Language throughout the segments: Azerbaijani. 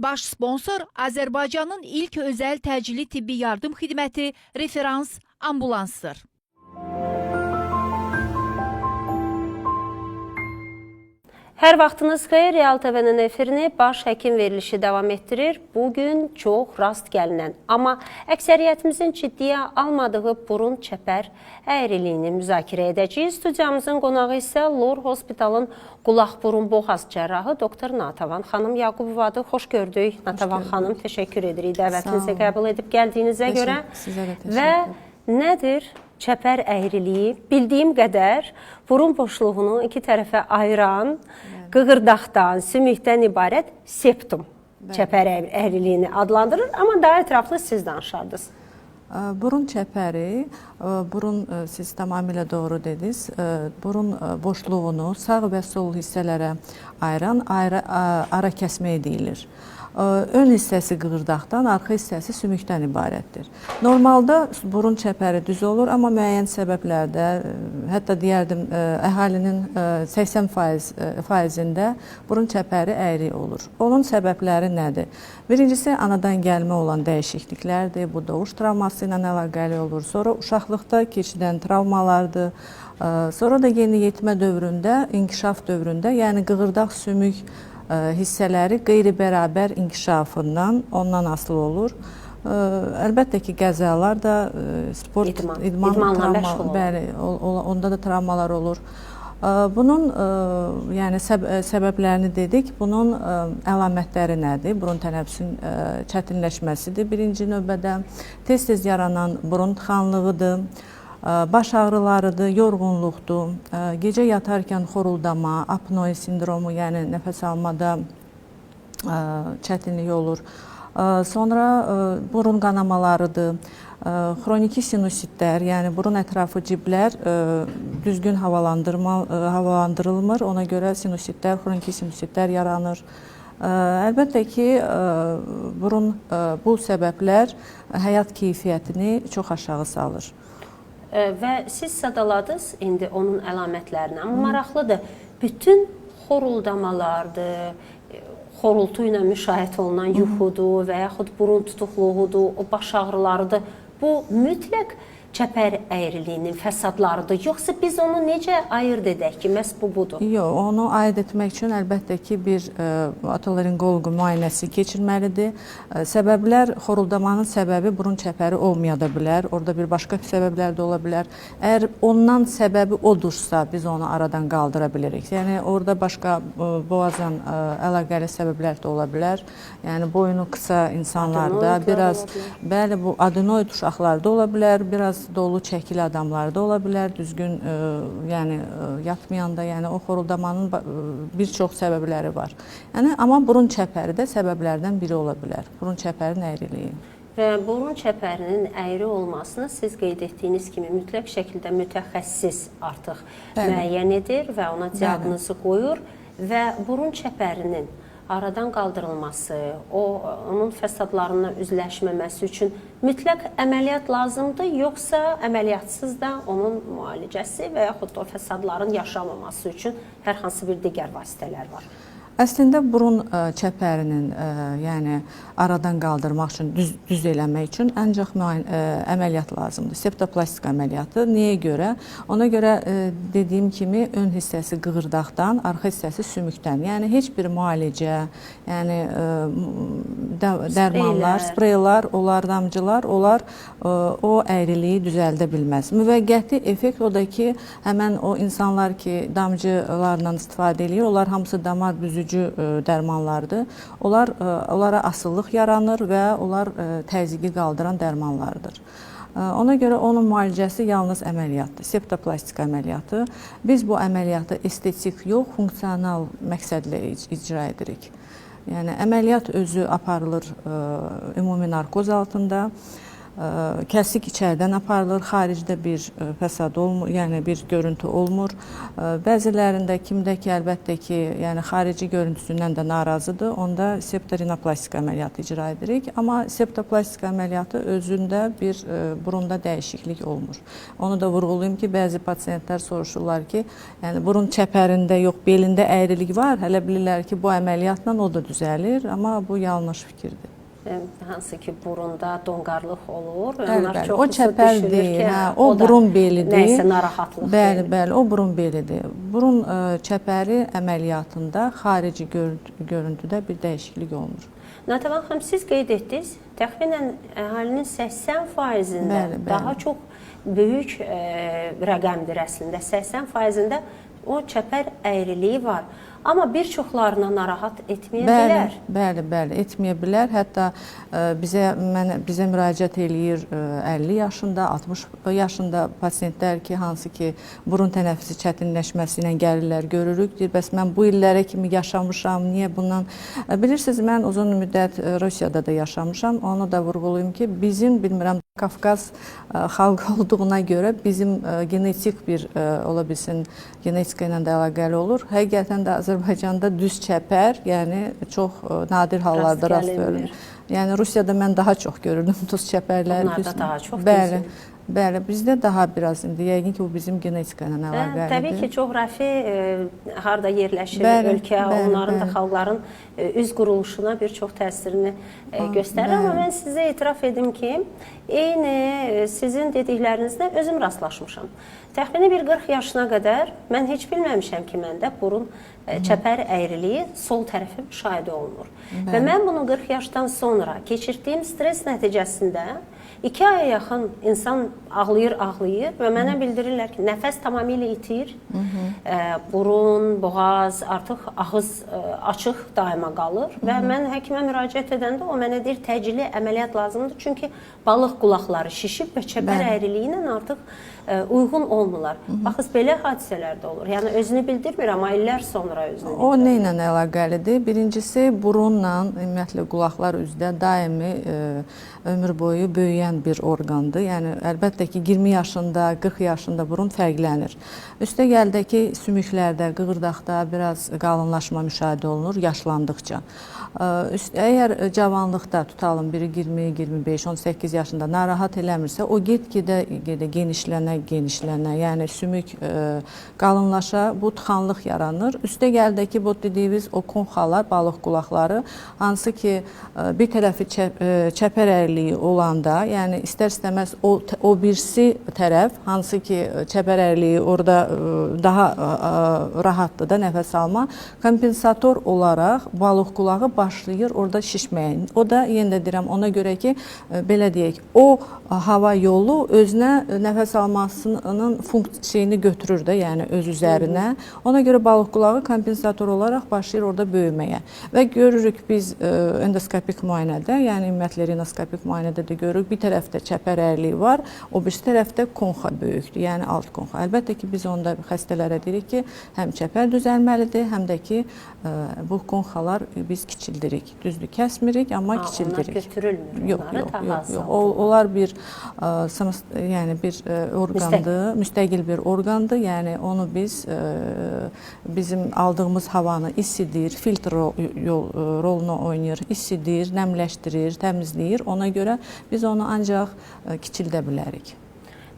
Baş sponsor Azərbaycanın ilk özəl təcili tibbi yardım xidməti Referans ambulansdır. Hər vaxtınız xeyir, Real TV-nin efirini baş həkim verilişi davam etdirir. Bugün çox rast gəlinən, amma əksəriyyətimizin ciddiyə almadığı burun çəpər əyriliyini müzakirə edəcəyik. Studiyamızın qonağı isə Lor Hospitalın qulaq-burun boğaz cərrahı doktor Natavan xanım Yaqubovadır. Xoş gördük Natavan xanım, təşəkkür edirik dəvətinizi qəbul edib gəldiyinizə görə. Və nədir? Çəpər əyriliyi bildiyim qədər burun boşluğunu iki tərəfə ayıran, qığırdaqdan, sümükdən ibarət septum çəpər əyriliyini adlandırır, amma daha ətraflı siz danışardınız. Burun çəpəri, siz tamamilə doğru dediniz, burun boşluğunu sağ və sol hissələrə ayıran ara kəsmə deyilir. Ön hissəsi qığırdaqdan, arxa hissəsi sümükdən ibarətdir. Normalda burun çəpəri düz olur, amma müəyyən səbəblərdə, hətta deyərdim, əhalinin 80%-ində burun çəpəri əyri olur. Onun səbəbləri nədir? Birincisi, anadan gəlmə olan dəyişikliklərdir. Bu, doğuş travması ilə əlaqəli olur. Sonra uşaqlıqda keçirilən travmalardır. Sonra da yeniyetmə dövründə, inkişaf dövründə, yəni qığırdaq sümük hissələri qeyri-bərabər inkişafından ondan asılı olur. Əlbəttə ki, qəzalar da, sport, onda da travmalar olur. Bunun səbəblərini dedik. Bunun əlamətləri nədir? Burun tənəffüsün çətinləşməsidir. Birinci növbədə tez-tez yaranan burun tıxanlığıdır. Baş ağrılarıdır, yorğunluqdur, gecə yatarkən xoruldama, apnoe sindromu, yəni nəfəs almada çətinlik olur. Sonra burun qanamalarıdır, xroniki sinusitlər, yəni burun ətrafı ciblər düzgün havalandırılmır, ona görə sinusitlər, xroniki sinusitlər yaranır. Əlbəttə ki, bu səbəblər həyat keyfiyyətini çox aşağı salır. Və siz sadaladınız indi onun əlamətlərini, amma maraqlıdır, bütün xoruldamalardır, xorultu ilə müşahidə olunan yuxudur və yaxud burun tutuqluğudur, o baş ağrılarıdır. Bu mütləq çəpər əyriliyinin fəsadlarıdır, yoxsa biz onu necə ayırd edək ki, məhz bu budur? Yox, onu ayırd etmək üçün əlbəttə ki, bir otolaringoloq müayinəsi keçirməlidir. Səbəblər, xoruldamanın səbəbi burun çəpəri olmaya da bilər, orada bir başqa səbəblər də ola bilər. Əgər ondan səbəbi odursa, biz onu aradan qaldıra bilirik. Yəni, orada başqa boğazla əlaqəli səbəblər də ola bilər. Yəni, boynu qısa insanlarda, biraz, bəli, bu adenoid uşaqlarda ola bilər, biraz dolu çəkili adamlarda ola bilər, düzgün yatmayanda, yəni o xoruldamanın bir çox səbəbləri var. Yəni, amma burun çəpəri də səbəblərdən biri ola bilər, burun çəpərinin əyriliyi. Və burun çəpərinin əyri olmasını siz qeyd etdiyiniz kimi mütləq şəkildə mütəxəssis artıq müəyyən edir və ona diaqnozu qoyur və burun çəpərinin aradan qaldırılması, onun fəsadlarından üzləşməməsi üçün mütləq əməliyyat lazımdır, yoxsa əməliyyatsız da onun müalicəsi və yaxud da o fəsadların yaşamaması üçün hər hansı bir digər vasitələr var? Əslində, burun çəpərinin aradan qaldırmaq üçün, düz eləmək üçün ancaq əməliyyat lazımdır. Septoplastik əməliyyatı. Niyə görə? Ona görə dediyim kimi, ön hissəsi qığırdaqdan, arxa hissəsi sümükdən. Yəni, heç bir müalicə, dərmanlar, spreylər, damcılar, onlar o əyriliyi düzəldə bilməz. Müvəqqəti effekt o da ki, həmən o insanlar ki, damcılarla istifadə edir, onlar hamısı damar büzücü dərmanlardır. Onlara asıllıq yaranır və onlar təzyiqi qaldıran dərmanlardır. Ona görə onun müalicəsi yalnız əməliyyatdır, septoplastik əməliyyatı. Biz bu əməliyyatı estetik yox, funksional məqsədlə icra edirik. Yəni, əməliyyat özü aparılır ümumi narkoz altında. Kəsik içəridən aparılır, xaricdə bir fəsad olmur, yəni bir görüntü olmur. Bəzilərində kimdə ki, əlbəttə ki, yəni xarici görüntüsündən də narazıdır, onda septorinoplastik əməliyyatı icra edirik. Amma septoplastik əməliyyatı özündə bir burunda dəyişiklik olmur. Onu da vurğulayım ki, bəzi pasiyentlər soruşurlar ki, yəni burun çəpərində yox, belində əyrilik var, hələ bilirlər ki, bu əməliyyatla o da düzəlir, amma bu yanlış fikirdir. Hansı ki, burunda donqarlıq olur. Bəli, o çəpər deyil, o burun belidir. Nəysə narahatlıq. Bəli, o burun belidir. Burun çəpəri əməliyyatında xarici görüntüdə bir dəyişiklik olmur. Natəvan xanım, siz qeyd etdiniz, təxminən əhalinin 80%-də daha çox böyük rəqəmdir əslində. 80%-də o çəpər əyriliyi var. Amma bir çoxlarına narahat etməyə bilər. Bəli, etməyə bilər. Hətta bizə müraciət eləyir 50 yaşında, 60 yaşında pasiyentlər ki, hansı ki, burun tənəffüsü çətinləşməsi ilə gəlirlər, görürük. Deyir, bəs mən bu illərə kimi yaşamışam, niyə bundan? Bilirsiniz, mən uzun müddət Rusiyada da yaşamışam. Onu da vurğulayım ki, bizim, bilmirəm, Qafqaz xalqı olduğuna görə bizim genetik bir, ola bilsin, genetika ilə də əlaqəli olur. Həqiqətən də Azərbaycanda düz çəpər, yəni çox nadir hallarda rast görülür. Yəni Rusiyada mən daha çox görürdüm düz çəpərlər. Onlarda daha çox. Bəli, bizdə daha biraz indi yəqin ki, bu bizim genetika ilə əlaqəlidir. Təbii ki, coğrafi harda yerləşir ölkə, onların da xalqların üz quruluşuna bir çox təsirini göstərir. Amma mən sizə etiraf edim ki, eyni sizin dediklərinizlə özüm rastlaşmışam. Təxmini bir 40 yaşına qədər mən heç bilməmişəm ki, məndə burun çəpər əyriliyi sol tərəfi müşahidə olunur. Və mən bunu 40 yaşdan sonra keçirdiyim stres nəticəsində 2 aya yaxın insan ağlayır və mənə bildirirlər ki, nəfəs tamamilə itir, burun, boğaz, artıq ağız açıq daima qalır və mən həkimə müraciət edəndə o mənə deyir, təcili əməliyyat lazımdır, çünki balıq qulaqları şişib və çəpər əyriliyi ilə artıq uyğun olmurlar. Baxız, belə hadisələr də olur. Yəni, özünü bildirmir, amma illər sonra özünü bildirir. O nə ilə əlaqəlidir? Birincisi, burunla, ümumiyyətlə, qulaqlar üzdə daimi ömür boyu böyüyən bir orqandır. Yəni, əlbəttə ki, 20 yaşında, 40 yaşında burun fərqlənir. Üstə gəldə ki, sümüklərdə, qığırdaqda biraz qalınlaşma müşahidə olunur yaşlandıqca. Əgər cavanlıqda tutalım, biri 20, 25, 18 yaşında narahat eləmirsə, o get-gedə genişlənə, yəni sümük qalınlaşa, bu tıxanlıq yaranır. Üstə gəldə ki, bu dediyimiz o konxalar, balıq qulaqları, hansı ki, bir tərəfi çəpər əyriliyi olanda, yəni istər-istəməz o birisi tərəf, hansı ki, çəpər əyriliyi orada daha rahatdır da nəfəs alma, kompensator olaraq balıq qulağı başlayır orada şişməyə. O da, yenə də deyirəm, ona görə ki, belə deyək, o hava yolu özünə nəfəs almasının funksiyonu götürür də, yəni öz üzərinə. Ona görə balıq qulağı kompensator olaraq başlayır orada böyüməyə. Və görürük biz endoskopik müayinədə, yəni ümumiyyətlə rinoskopik müayinədə də görürük, bir tərəfdə çəpər əyriliyi var, o birisi tərəfdə konxa böyükdür, yəni alt konxa. Əlbəttə ki, biz onda xəstələrə deyirik ki, həm çəpər düzəlməlidir, həm də ki, bu konxalar biz kiçildirik. Düzdür, kəsmirik, amma kiçildirik. Onlar götürülmür. Yox. Onlar bir orqandır, müstəqil bir orqandır. Yəni onu biz bizim aldığımız havanı isidir, filtr rolunu oynayır, isidir, nəmləşdirir, təmizləyir. Ona görə biz onu ancaq kiçildə bilərik.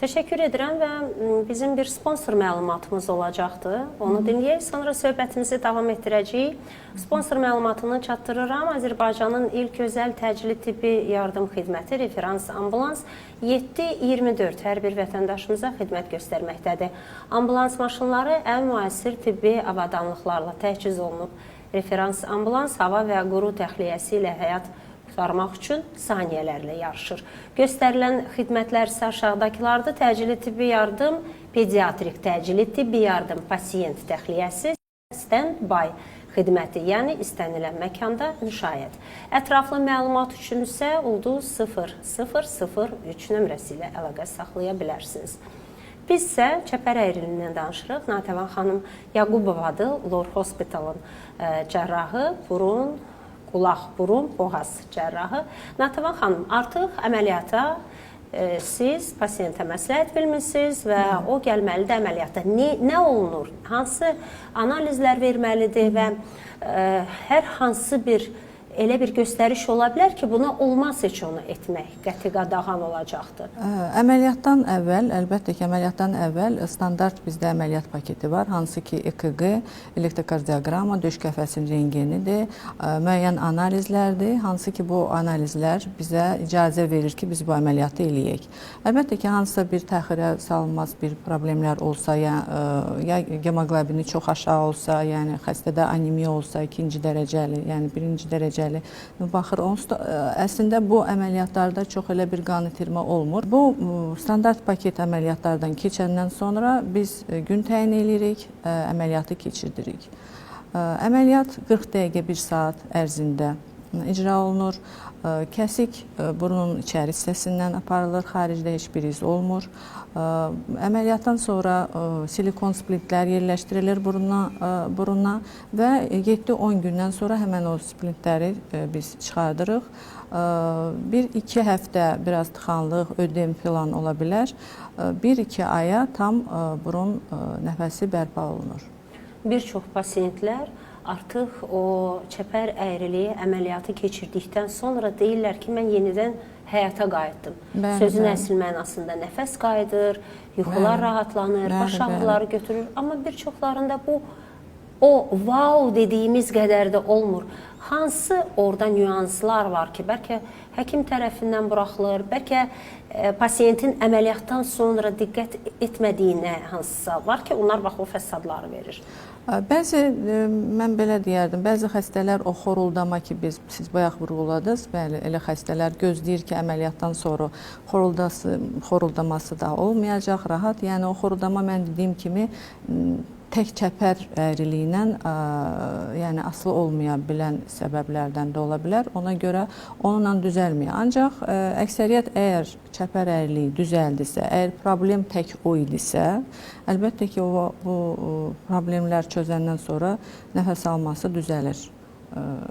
Təşəkkür edirəm və bizim bir sponsor məlumatımız olacaqdır. Onu dinləyək, sonra söhbətimizi davam etdirəcəyik. Sponsor məlumatını çatdırıram. Azərbaycanın ilk özəl təcili tibbi yardım xidməti referans ambulans 7-24 hər bir vətəndaşımıza xidmət göstərməkdədir. Ambulans maşınları ən müasir tibbi avadanlıqlarla təchiz olunub. Referans ambulans hava və quru təxliyəsi ilə həyat qurtarmaq üçün saniyələrlə yarışır. Göstərilən xidmətlər isə aşağıdakılardır. Təcili tibbi yardım, pediatrik təcili tibbi yardım, pasiyent təxliyəsi, stand-by xidməti, yəni istənilən məkanda müşayiət. Ətraflı məlumat üçün isə ulduz 0003 nömrəsi ilə əlaqə saxlaya bilərsiniz. Biz isə çəpər əyriliyindən danışırıq. Natəvan xanım Yaqubovadır, Lor Hospitalın cərrahı, burun, qulaq, burun, boğaz cərrahı. Natəvan xanım, artıq əməliyyata siz pasiyentə məsləhət bilmirsiniz və o gəlməlidir əməliyyata. Nə olunur? Hansı analizlər verməlidir və hər hansı bir elə bir göstəriş ola bilər ki, buna olmaz heç onu etmək, qəti qadağan olacaqdır. Əməliyyatdan əvvəl, əlbəttə ki, əməliyyatdan əvvəl standart bizdə əməliyyat paketi var, hansı ki, EKG, elektrokardioqramma, döş qəfəsinin rentgenidir, müəyyən analizlərdir, hansı ki, bu analizlər bizə icazə verir ki, biz bu əməliyyatı eləyək. Əlbəttə ki, hansısa bir təxirə salınmaz bir problemlər olsa, ya hemoqlobini çox aşağı olsa, yəni xəstədə anemiya olsa, ikinci dərəcəli, yəni birinci dərəcəli baxır. Əslində bu əməliyyatlarda çox elə bir qan itirmə olmur. Bu standart paket əməliyyatlardan keçəndən sonra biz gün təyin edirik, əməliyyatı keçirdirik. Əməliyyat 40 dəqiqə, 1 saat ərzində icra olunur. Kəsik burunun içəri hissəsindən aparılır, xaricdə heç bir iz olmur. Əməliyyatdan sonra silikon splintlər yerləşdirilir buruna və 7-10 gündən sonra həmən o splintləri biz çıxardırıq. 1-2 həftə biraz tıxanlıq, ödem filan ola bilər. 1-2 aya tam burun nəfəsi bərpa olunur. Bir çox pasiyentlər artıq o çəpər əyriliyi əməliyyatı keçirdikdən sonra deyirlər ki, mən yenidən həyata qayıtdım. Sözün əsl mənasında nəfəs qayıdır, yuxular rahatlanır, baş ağrıları götürür. Amma bir çoxlarında bu o wow dediyimiz qədər də olmur. Hansı orada nüanslar var ki, bəlkə həkim tərəfindən buraxılır, bəlkə pasiyentin əməliyyatdan sonra diqqət etmədiyinə hansısa var ki, onlar bax o fəsadları verir. Bəzi, mən belə deyərdim, bəzi xəstələr o xoruldama ki, siz bayaq vurğuladınız, bəli, elə xəstələr gözləyir ki, əməliyyatdan sonra xoruldaması da olmayacaq, rahat. Yəni o xoruldama mən dediyim kimi tək çəpər əyriliyi ilə yəni asılı olmaya bilən səbəblərdən də ola bilər. Ona görə onunla düzəlmir. Ancaq əksəriyyət əgər çəpər əyriliyi düzəldirsə, əgər problem tək o idisə, əlbəttə ki, bu problemlər çözəndən sonra nəfəs alması düzəlir.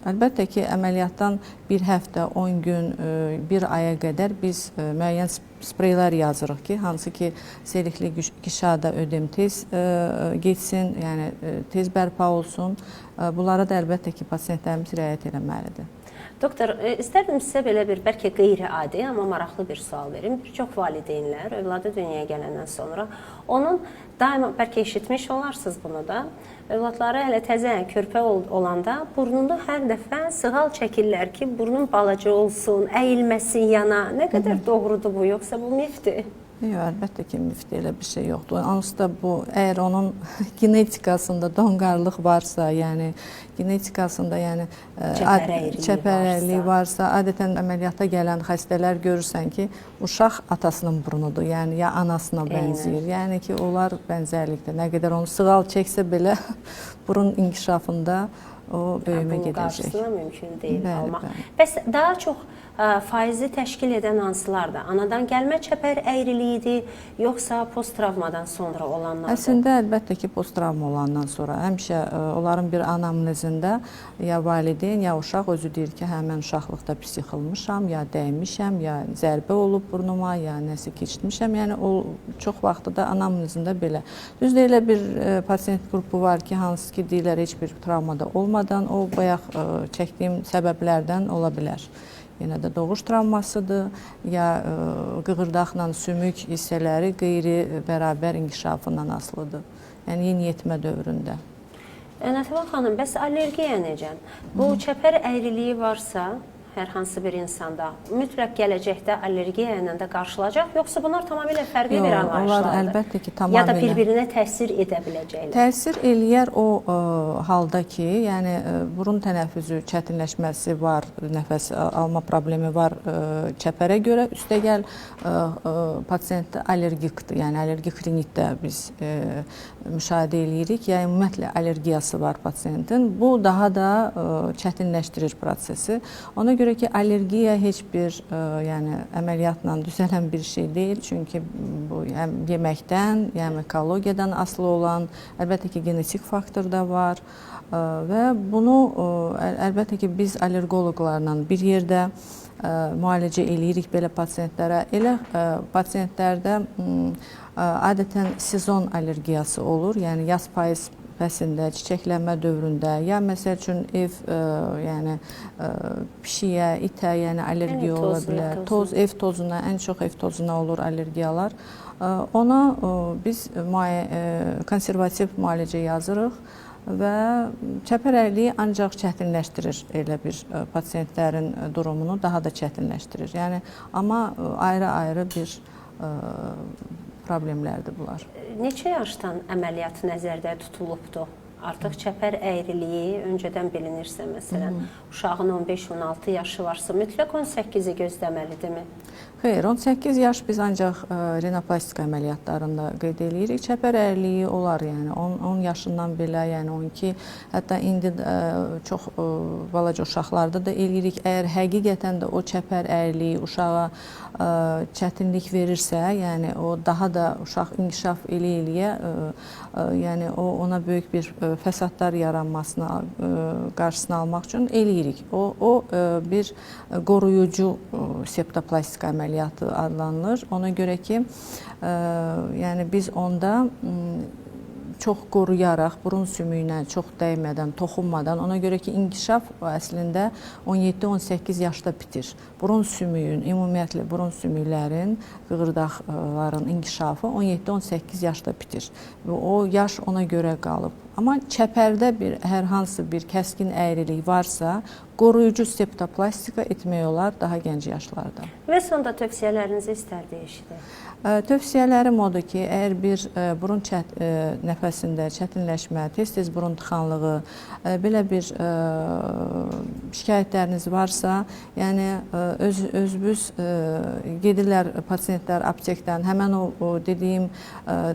Əlbəttə ki, əməliyyatdan bir həftə, 10 gün, bir aya qədər biz müəyyən spreylər yazırıq ki, hansı ki, selikli qişada ödem tez geçsin, yəni tez bərpa olsun. Bunlara da əlbəttə ki, pasiyentlərimiz riayət eləməlidir. Doktor, istərdim sizə belə bir, bəlkə qeyri-adi, amma maraqlı bir sual verim. Bir çox valideynlər övladı dünyaya gələndən sonra onun daima, bəlkə eşitmiş olarsınız bunu da, övladları hələ təzə körpə olanda burnunda hər dəfə sığal çəkirlər ki, burnun balaca olsun, əyilməsin yana. Nə qədər doğrudur bu, yoxsa bu mifdir? Yox, əlbəttə ki, mifdir, elə bir şey yoxdur. Onsuz da bu, əgər onun genetikasında donqarlıq varsa, yəni genetikasında yəni çəpər əyriliyi varsa, adətən əməliyyata gələn xəstələr görürsən ki, uşaq atasının burnudur, yəni ya anasına bənzəyir. Yəni ki, onlar bənzərlikdə. Nə qədər onu sığal çəksə belə burun inkişafında o böyümə gedəcək. Bunun qarşısına mümkün deyil almaq. Bəs daha çox faizi təşkil edən hansılardır? Anadan gəlmə çəpər əyriliyidir, yoxsa post-travmadan sonra olanlardır? Əslində, əlbəttə ki, post-travma olandan sonra həmişə onların bir anamnezində ya valideyn, ya uşaq özü deyir ki, hə, mən uşaqlıqda pis yıxılmışam, ya dəymişəm, ya zərbə olub burnuma, ya nəsə keçmişəm. Yəni, o çox vaxtı da anamnezində belə. Düzdür, elə bir pasiyent qrupu var ki, hansı ki, deyirlər, heç bir travmada olmadan, o bayaq çəkdiyim səbəblərdən ola bilər. Yenə də doğuş travmasıdır, ya qığırdaqla sümük hissələri qeyri-bərabər inkişafından asılıdır. Yəni, yeniyetmə dövründə. Natəvan xanım, bəs allergiya necə? Bu çəpər əyriliyi varsa, hər hansı bir insanda mütləq gələcəkdə allergiya ilə də qarşılayacaq, yoxsa bunlar tamamilə fərqli bir anlayışlardır? Onlar əlbəttə ki, tamamilə. Ya da bir-birinə təsir edə biləcəklər? Təsir eləyər o halda ki, yəni burun tənəffüsü çətinləşməsi var, nəfəs alma problemi var çəpərə görə, üstəgəl pasiyentdə allergikdir, yəni allergik rinitdə biz müşahidə eləyirik, yəni ümumiyyətlə allergiyası var pasiyentin. Bu daha da çətinləşdirir prosesi. Ona görə ki, allergiya heç bir yəni əməliyyatla düzələn bir şey deyil. Çünki bu həm yeməkdən, yəni ekologiyadan asılı olan, əlbəttə ki, genetik faktor da var və bunu əlbəttə ki, biz allergoloqlarla bir yerdə müalicə eləyirik belə pasiyentlərə. Elə pasiyentlərdə adətən sezon allergiyası olur, yəni yaz payız fəslində, çiçəklənmə dövründə, ya məsəl üçün yəni pişiyə, itə, yəni allergiya ola bilər. Ev tozuna, ən çox ev tozuna olur allergiyalar. Ona biz konservativ müalicə yazırıq və çəpər ərliyi ancaq çətinləşdirir elə bir pasiyentlərin durumunu, daha da çətinləşdirir. Yəni, amma ayrı-ayrı bir problemlərdir bunlar. Neçə yaşdan əməliyyat nəzərdə tutulubdur? Artıq çəpər əyriliyi öncədən bilinirsə, məsələn, uşağın 15-16 yaşı varsa, mütləq 18-i gözləməlidirmi? Xeyr, 18 yaş biz ancaq rinoplastika əməliyyatlarında qeyd edirik. Çəpər əyriliyi olar, yəni 10 yaşından belə, yəni 12, hətta indi çox balaca uşaqlarda da eləyirik. Əgər həqiqətən də o çəpər əyriliyi uşağa çətinlik verirsə, yəni o daha da uşaq inkişaf eləyə, yəni ona böyük bir fəsadlar yaranmasına qarşısını almaq üçün eləyirik. O bir qoruyucu septoplastika əməliyyatı adlanılır. Ona görə ki, yəni biz onda çox qoruyaraq, burun sümüyünə çox dəymədən, toxunmadan, ona görə ki, inkişaf əslində 17-18 yaşda bitir. Burun sümüyün, ümumiyyətlə burun sümüklərin, qığırdaqların inkişafı 17-18 yaşda bitir. O yaş ona görə qalıb. Amma çəpərdə hər hansı bir kəskin əyrilik varsa, qoruyucu septoplastika etmək olar daha gənc yaşlarda. Və sonda tövsiyələrinizi istərdik eşidək. Tövsiyələrim odur ki, əgər bir burun nəfəsində çətinləşmə, tez-tez burun tıxanlığı, belə bir şikayətləriniz varsa, yəni özünüz gedirlər pasiyentlər aptekdən, həmən o dediyim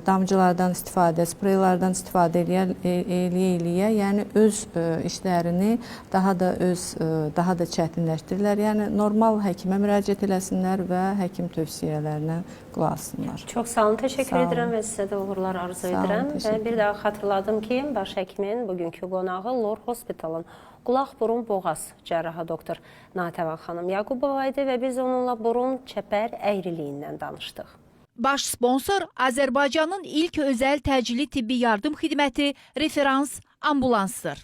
damcılardan istifadə, spreylardan istifadə eləyə, yəni öz işlərini daha da çətinləşdirirlər. Yəni normal həkimə müraciət eləsinlər və həkim tövsiyələrinə qulaq assınlar. Çox sağ olun, təşəkkür edirəm və sizə də uğurlar arzu edirəm. Və bir daha xatırladım ki, baş həkimin bugünkü qonağı Lor Hospitalın qulaq, burun, boğaz cərrahı doktor Natəvan xanım Yaqubova idi və biz onunla burun çəpər əyriliyindən danışdıq. Baş sponsor Azərbaycanın ilk özəl təcili tibbi yardım xidməti Referans ambulansdır.